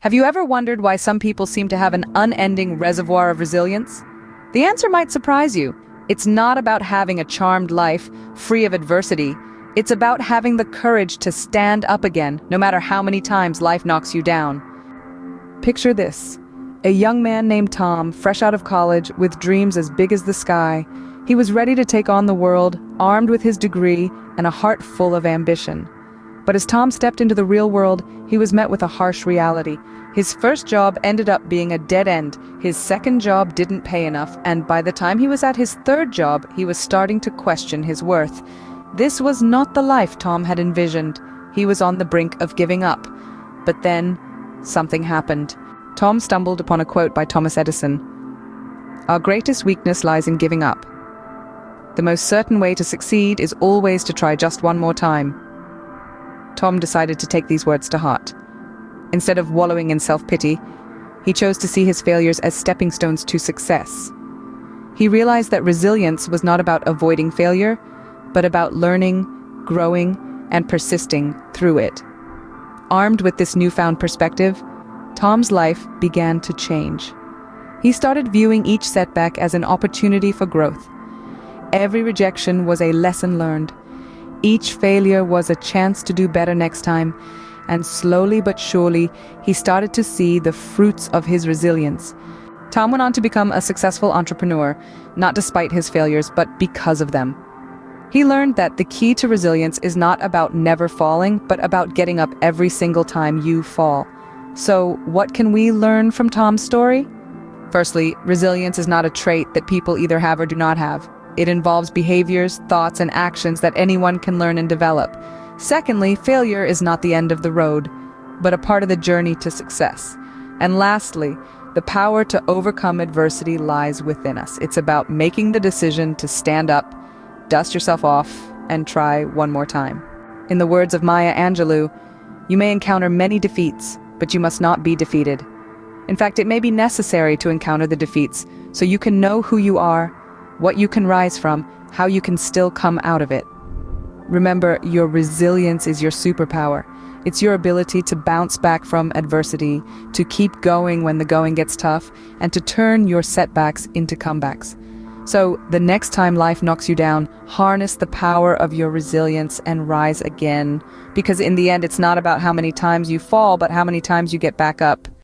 Have you ever wondered why some people seem to have an unending reservoir of resilience? The answer might surprise you. It's not about having a charmed life, free of adversity. It's about having the courage to stand up again, no matter how many times life knocks you down. Picture this. A young man named Tom, fresh out of college, with dreams as big as the sky. He was ready to take on the world, armed with his degree and a heart full of ambition. But as Tom stepped into the real world, he was met with a harsh reality. His first job ended up being a dead end. His second job didn't pay enough, and by the time he was at his third job, he was starting to question his worth. This was not the life Tom had envisioned. He was on the brink of giving up. But then, something happened. Tom stumbled upon a quote by Thomas Edison. "Our greatest weakness lies in giving up. The most certain way to succeed is always to try just one more time." Tom decided to take these words to heart. Instead of wallowing in self-pity, he chose to see his failures as stepping stones to success. He realized that resilience was not about avoiding failure, but about learning, growing, and persisting through it. Armed with this newfound perspective, Tom's life began to change. He started viewing each setback as an opportunity for growth. Every rejection was a lesson learned. Each failure was a chance to do better next time, and slowly but surely, he started to see the fruits of his resilience. Tom went on to become a successful entrepreneur, not despite his failures, but because of them. He learned that the key to resilience is not about never falling, but about getting up every single time you fall. So, what can we learn from Tom's story? Firstly, resilience is not a trait that people either have or do not have. It involves behaviors, thoughts, and actions that anyone can learn and develop. Secondly, failure is not the end of the road, but a part of the journey to success. And lastly, the power to overcome adversity lies within us. It's about making the decision to stand up, dust yourself off, and try one more time. In the words of Maya Angelou, you may encounter many defeats, but you must not be defeated. In fact, it may be necessary to encounter the defeats so you can know who you are, what you can rise from, how you can still come out of it. Remember, your resilience is your superpower. It's your ability to bounce back from adversity, to keep going when the going gets tough, and to turn your setbacks into comebacks. So, the next time life knocks you down, harness the power of your resilience and rise again. Because in the end, it's not about how many times you fall, but how many times you get back up.